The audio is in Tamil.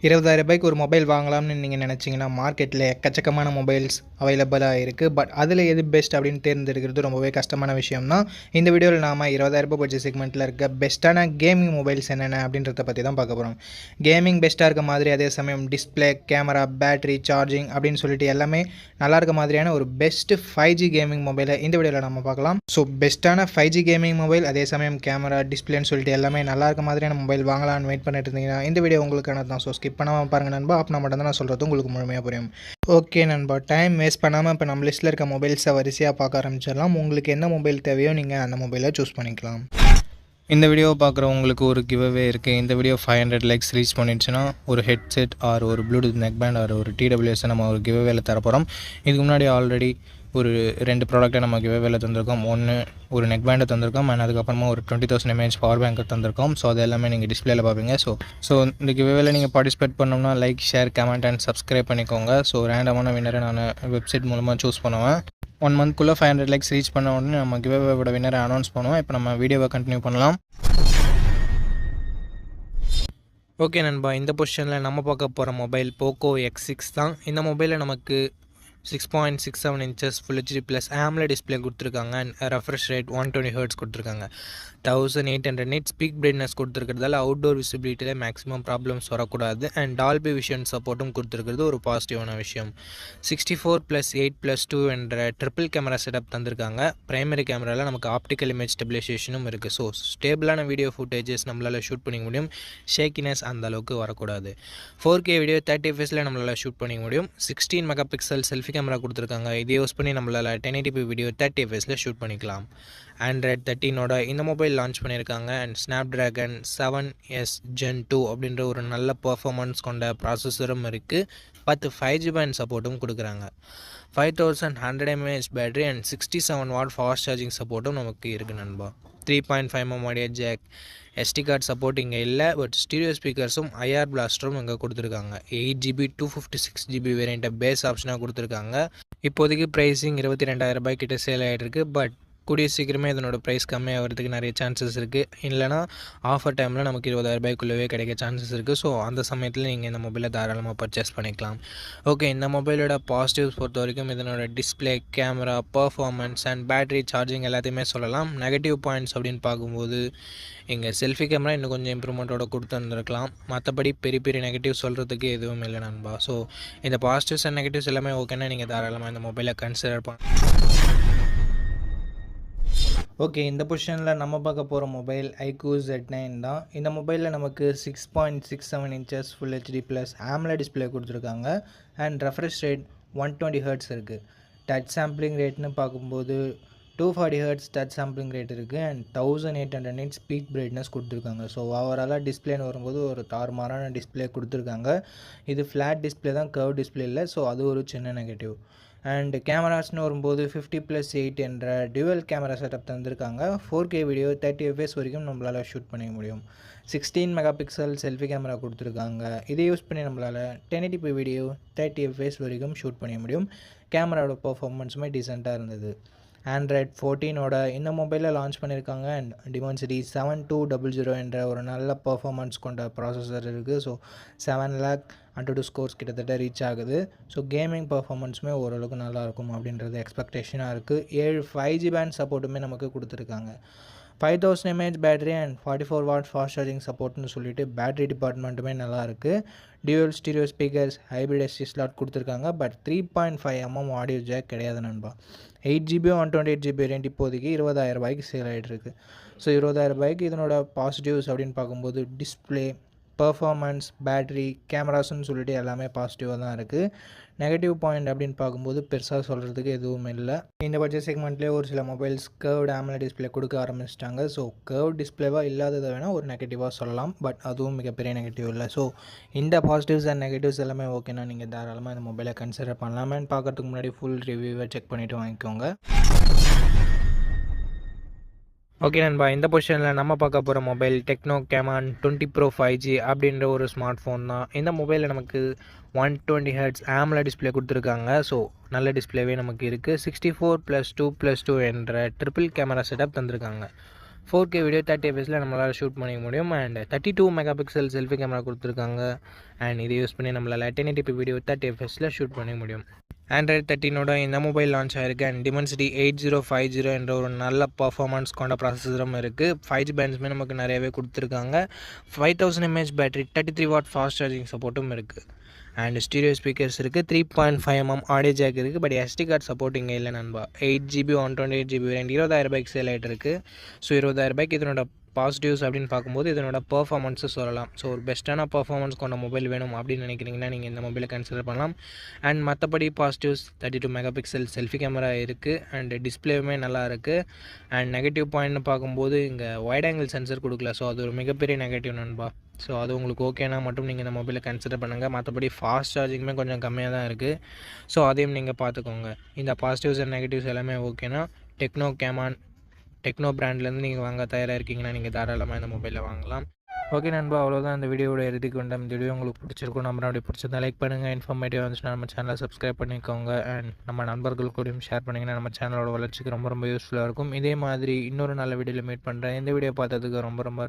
ரூ. 20,000க்கு ஒரு மொபைல் வாங்கலாம்னு நீங்கள் நினச்சிங்கன்னா மார்க்கெட்டில் எக்கச்சக்கமான மொபைல்ஸ் அவைலபிளாக இருக்குது. பட் அதில் எது பெஸ்ட் அப்படின்னு தேர்ந்தெடுக்கிறது ரொம்பவே கஷ்டமான விஷயம் தான். இந்த வீடியோவில் நாம் ரூ. 20,000 பட்ஜெட் செக்மெண்ட்டில் இருக்க பெஸ்ட்டான கேமிங் மொபைல்ஸ் என்னென்ன அப்படின்றத பற்றி தான் பார்க்க போகிறோம். கேமிங் பெஸ்ட்டாக இருக்க மாதிரி, அதே சமயம் டிஸ்பிளே, கேமரா, பேட்டரி, சார்ஜிங் அப்படின்னு சொல்லிட்டு எல்லாமே நல்லா இருக்க மாதிரியான ஒரு பெஸ்ட்டு 5G கேமிங் மொபைலை இந்த வீடியோவில் நம்ம பார்க்கலாம். ஸோ பெஸ்ட்டான 5G கேமிங் மொபைல், அதே சமயம் கேமரா, டிஸ்பிளேன்னு சொல்லிட்டு எல்லாமே நல்லா இருக்க மாதிரியான மொபைல் வாங்கலாம்னு வெயிட் பண்ணிட்டு இருந்தீங்கன்னா இந்த வீடியோ உங்களுக்கான தான். ஸோ ஸ்கிப் பண்ணாமல் பாருங்கள் நண்பா. அப்படின்னா மட்டும் தான் நான் சொல்கிறது உங்களுக்கு முழுமையாக புரியும். ஓகே நண்பா, டைம் வேஸ்ட் பண்ணாமல் இப்போ நம்ம லிஸ்ட்டில் இருக்க மொபைல்ஸை வரிசையாக பார்க்க ஆரம்பிச்சிடலாம். உங்களுக்கு என்ன மொபைல் தேவையோ நீங்கள் அந்த மொபைலை சூஸ் பண்ணிக்கலாம். இந்த வீடியோவை பார்க்குறவங்களுக்கு ஒரு கிவ்அவே இருக்குது. இந்த வீடியோ 500 லைக்ஸ் ரீச் பண்ணிடுச்சுன்னா ஒரு ஹெட்செட் ஆர் ஒரு ப்ளூடூத் நெக் பேண்ட் ஆர் ஒரு TWS நம்ம ஒரு கிவ்அவேல தரப்போகிறோம். இதுக்கு முன்னாடி ஆல்ரெடி ஒரு 2 ப்ராடக்ட்டை நம்ம கிவ்அவேல தந்திருக்கோம். ஒன்று ஒரு நெக் பேண்டை தந்திருக்கோம் அண்ட் அதுக்கப்புறமா ஒரு 20,000 mAh பவர் பேங்க்கை தந்திருக்கோம். ஸோ அது எல்லாமே நீங்கள் டிஸ்பிளேல பார்ப்பீங்க. ஸோ இந்த கிவ்அவேல நீங்கள் பார்ட்டிசிபேட் பண்ணோம்னா like, share, comment and subscribe பண்ணிக்கோங்க. ஸோ ரேண்டமான வின்னரை நான் வெப்சைட் மூலமாக சூஸ் பண்ணுவேன். 1 மந்த்க்குள்ளே 500 லைக்ஸ் ரீச் பண்ண உடனே நம்ம கிவ்அவேவோட வின்னரை அனௌன்ஸ் பண்ணுவோம். இப்போ நம்ம வீடியோவை கண்டினியூ பண்ணலாம். ஓகே நண்பா, இந்த பொசிஷனில் நம்ம பார்க்க போகிற மொபைல் போக்கோ X6 தான். இந்த மொபைலில் நமக்கு 6.67 inches Full HD + AMOLED display கொடுத்துருக்காங்க அண்ட் ரெஃப்ரெஷ் ரேட் 120 Hz கொடுத்துருக்காங்க. 1800 nits பீக் பிரைட்னஸ் கொடுத்துருக்கிறதால அவுட்டோர் விசிபிலிட்டியில் மேக்ஸிமம் ப்ராப்ளம்ஸ் வரக்கூடாது அண்ட் டால்பி விஷன் சப்போர்ட்டும் கொடுத்துருக்கிறது ஒரு பாசிட்டிவான விஷயம். 64+8+2 என்ற ட்ரிபிள் கேமரா செட்டப் தந்திருக்காங்க. பிரைமரி கேமராவில் நமக்கு ஆப்டிக்கல் இமேஜ் ஸ்டெபிலைசேஷனும் இருக்குது. ஸோ ஸ்டேபிளான வீடியோ ஃபுட்டேஜஸ் நம்மளால் ஷூட் பண்ணிக்க முடியும். ஷேக்கினஸ் அந்த அளவுக்கு வரக்கூடாது. 4K வீடியோ 30 fps நம்மளால் ஷூட் பண்ணிக்க முடியும். 16 மெகாபிக்சல் செல்ஃபி கேமரா கொடுத்துருக்காங்க. இதை யூஸ் பண்ணி நம்மளால் 1080p வீடியோ 30 fps ஷூட் பண்ணிக்கலாம். Android 13ஓட இந்த மொபைல் லான்ச் பண்ணியிருக்காங்க அண்ட் Snapdragon 7S Gen 2 அப்படின்ற ஒரு நல்ல பர்ஃபார்மன்ஸ் கொண்ட ப்ராசஸரும் இருக்குது. 10 5G பேண்ட் சப்போர்ட்டும் கொடுக்குறாங்க. 5100 mAh battery and 67 watt fast charging சப்போர்ட்டும் நமக்கு இருக்குது நண்பா. 3.5mm audio jack, SD card support இங்கே இல்லை. பட் ஸ்டீரியோ ஸ்பீக்கர்ஸும் IR பிளாஸ்டரும் இங்கே கொடுத்துருக்காங்க. 8GB 256GB வேரியண்ட்டை பேஸ் ஆப்ஷனாக கொடுத்துருக்காங்க. இப்போதைக்கு ப்ரைஸிங் 22,000 கிட்ட சேல் ஆகிட்டு. பட் கூடிய சீக்கிரமே இதனோட ப்ரைஸ் கம்மியாகிறதுக்கு நிறைய சான்சஸ் இருக்குது. இல்லைனா ஆஃபர் டைமில் நமக்கு 20,000 கிடைக்க சான்சஸ் இருக்குது. ஸோ அந்த சமயத்தில் நீங்கள் இந்த மொபைலை தாராளமாக பர்ச்சேஸ் பண்ணிக்கலாம். ஓகே, இந்த மொபைலோட பாசிட்டிவ்ஸ் பொறுத்த வரைக்கும் இதனோட display, camera, performance and battery, charging எல்லாத்தையுமே சொல்லலாம். நெகட்டிவ் பாயிண்ட்ஸ் அப்படின்னு பார்க்கும்போது இங்கே செல்ஃபி கேமரா இன்னும் கொஞ்சம் இம்ப்ரூவ்மெண்ட்டோட கொடுத்துருந்துருக்கலாம். மற்றபடி பெரிய பெரிய நெகட்டிவ் சொல்கிறதுக்கு எதுவும் இல்லை நண்பா. ஸோ இந்த பாசிட்டிவ்ஸ் அண்ட் நெகட்டிவ்ஸ் எல்லாமே ஓகேன்னா நீங்கள் தாராளமாக இந்த மொபைலை கன்சிடர் ஓகே, இந்த பொசிஷனில் நம்ம பார்க்க போகிற மொபைல் iQOO Z9 தான். இந்த மொபைலில் நமக்கு 6.67 inches Full HD + AMOLED display கொடுத்துருக்காங்க அண்ட் ரெஃப்ரெஷ் ரேட் 120 Hz இருக்குது. டச் சாம்பிளிங் ரேட்னு பார்க்கும்போது 240 Hz டச் சாம்பிளிங் ரேட் இருக்குது அண்ட் 1800 nits பீக் பிரைட்னஸ் கொடுத்துருக்காங்க. ஸோ ஓவராலாக டிஸ்பிளேன்னு வரும்போது ஒரு தாறுமாறான டிஸ்பிளே கொடுத்துருக்காங்க. இது ஃப்ளாட் டிஸ்பிளே தான், கர்வ் டிஸ்பிளே இல்லை. ஸோ அது ஒரு சின்ன நெகட்டிவ். அண்ட் கேமராஸ்னு வரும்போது 50+8 என்ற டியூவல் கேமரா செட்டப் தந்திருக்காங்க. 4K வீடியோ 30 fps வரைக்கும் நம்மளால் ஷூட் பண்ணிக்க முடியும். 16 மெகாபிக்சல் செல்ஃபி கேமரா கொடுத்துருக்காங்க. இதை யூஸ் பண்ணி நம்மளால் 1080p வீடியோ 30 fps வரைக்கும் ஷூட் பண்ணிக்க முடியும். கேமராவோட பர்ஃபார்மன்ஸுமே டீசெண்டாக இருந்தது. Android 14ஓட இந்த மொபைலில் லான்ச் பண்ணியிருக்காங்க அண்ட் Dimensity 7200 என்ற ஒரு நல்ல பர்ஃபார்மன்ஸ் கொண்ட ப்ராசஸர் இருக்குது. ஸோ 7 lakh AnTuTu ஸ்கோர்ஸ் கிட்டத்தட்ட ரீச் ஆகுது. ஸோ கேமிங் பர்ஃபார்மன்ஸுமே ஓரளவுக்கு நல்லாயிருக்கும் அப்படின்றது எக்ஸ்பெக்டேஷனாக இருக்குது. 7 5G பேண்ட் சப்போர்ட்டுமே நமக்கு கொடுத்துருக்காங்க. 5000 mAh battery and 44 watt fast charging சப்போர்ட்னு சொல்லிட்டு பேட்டரி டிபார்ட்மெண்ட்டுமே நல்லாயிருக்கு. Dual stereo speakers, hybrid SD slot கொடுத்துருக்காங்க. பட் 3.5mm ஆடியோ ஜாக் கிடையாது நண்பா. 8GB 128GB வேரியண்ட் இப்போதைக்கு 20,000 சேல் ஆகிட்டுருக்கு. ஸோ 20,000 இதனோட பாசிட்டிவ்ஸ் அப்படின்னு பார்க்கும்போது டிஸ்பிளே, பர்ஃபார்மன்ஸ், பேட்டரி, கேமராஸ்ன்னு சொல்லிட்டு எல்லாமே பாசிட்டிவாக தான் இருக்குது. நெகட்டிவ் பாயிண்ட் அப்படின்னு பார்க்கும்போது பெருசாக சொல்கிறதுக்கு எதுவும் இல்லை. இந்த பட்ஜெட் செக்மெண்ட்லேயே ஒரு சில மொபைல்ஸ் கர்வ்டு AMOLED டிஸ்பிளே கொடுக்க ஆரம்பிச்சிட்டாங்க. ஸோ கர்வ் டிஸ்பிளேவாக இல்லாததை வேணால் ஒரு நெகட்டிவாக சொல்லலாம். பட் அதுவும் மிகப்பெரிய நெகட்டிவ் இல்லை. ஸோ இந்த பாசிட்டிவ்ஸ் அண்ட் நெகட்டிவ்ஸ் எல்லாமே ஓகேனா நீங்கள் தாராளமாக இந்த மொபைலை கன்சிடர் பண்ணலாமேன்னு பார்க்கறதுக்கு முன்னாடி ஃபுல் ரிவ்யூவை செக் பண்ணிவிட்டு வாங்கிக்கோங்க. ஓகே நண்பா, இந்த பொசிஷனில் நம்ம பார்க்க போகிற mobile techno Camon 20 Pro 5G அப்படின்ற ஒரு ஸ்மார்ட் ஃபோன் தான். இந்த மொபைலில் நமக்கு 120 Hz AMOLED டிஸ்பிளே கொடுத்துருக்காங்க. ஸோ நல்ல டிஸ்பிளேவே நமக்கு இருக்குது. 64+2+2 என்ற ட்ரிபிள் கேமரா செட்டப் தந்திருக்காங்க. 4K வீடியோ 30 fps நம்மளால் ஷூட் பண்ணிக்க முடியும். And 32 mega pixel selfie camera கொடுத்துருக்காங்க. அண்ட் இதை யூஸ் பண்ணி நம்மளால் 1080p வீடியோ 30 fps ஷூட் பண்ணிக்க முடியும். ஆண்ட்ராய்டு 13 இந்த மொபைல் லான்ச் ஆயிருக்கு. அண்ட் Dimensity 8050 என்ற ஒரு நல்ல பர்ஃபார்மன்ஸ் கொண்ட ப்ராசஸரும் இருக்குது. 5G பேண்ட்ஸுமே நமக்கு நிறையவே கொடுத்துருக்காங்க. 5000 mAh battery, 33 watt fast charging சப்போர்ட்டும் இருக்குது. அண்ட் ஸ்டீரியோ ஸ்பீக்கர்ஸ் இருக்குது. 3.5mm ஆடியோ ஜாக் இருக்குது. பட் SD கார்டு சப்போர்ட் இங்கே இல்லை நண்பா. 8GB 128GB வேரியன்ட் 20000 சேல் ஆகிட்டு இருக்குது. ஸோ 20000 இதனோட பாசிட்டிவ்ஸ் அப்படின்னு பார்க்கும்போது இதனோட பர்ஃபார்மன்ஸு சொல்லலாம். ஸோ ஒரு பெஸ்ட்டான பர்ஃபார்மன்ஸ் கொண்ட மொபைல் வேணும் அப்படின்னு நினைக்கிறீங்கன்னா நீங்கள் இந்த மொபைலை கன்சிடர் பண்ணலாம். அண்ட் மற்றபடி positives 32 mega pixel selfie camera இருக்குது. அண்ட் டிஸ்பிளேவுமே நல்லா இருக்குது. அண்ட் நெகட்டிவ் பாயிண்ட்னு பார்க்கும்போது இங்கே வைட் ஆங்கிள் சென்சர் கொடுக்கல. ஸோ அது ஒரு மிகப்பெரிய நெகட்டிவ் நண்பா. ஸோ அது உங்களுக்கு ஓகேனா மட்டும் நீங்கள் இந்த மொபைலை கன்சிடர் பண்ணுங்கள். மற்றபடி ஃபாஸ்ட் சார்ஜிங்குமே கொஞ்சம் கம்மியாக தான் இருக்குது. ஸோ அதையும் நீங்கள் பார்த்துக்கோங்க. இந்த பாசிட்டிவ்ஸ் அண்ட் நெகட்டிவ்ஸ் எல்லாமே ஓகேனா டெக்னோ பிராண்ட்லேருந்து நீங்கள் வாங்க தயாராக இருக்கீங்கன்னா நீங்கள் தாராளமாக இந்த மொபைலை வாங்கலாம். ஓகே நண்பா, அவ்வளோதான் இந்த வீடியோட இறுதிக்கு வந்தோம். இந்த வீடியோ உங்களுக்கு பிடிச்சிருக்கும். நம்ம அப்படி பிடிச்சிருந்தா லைக் பண்ணுங்கள். இன்ஃபர்மேட்டிவ் வந்துச்சுன்னா நம்ம சேனலை சப்ஸ்கிரைப் பண்ணிக்கோங்க. அண்ட் நம்ம நண்பர்கள் கூடயும் ஷேர் பண்ணிங்கன்னா நம்ம சேனலோட வளர்ச்சிக்கு ரொம்ப யூஸ்ஃபுல்லாக இருக்கும். இதே மாதிரி இன்னொரு நல்ல வீடியோவில் மீட் பண்ணுறேன். இந்த வீடியோ பார்த்ததுக்கு ரொம்ப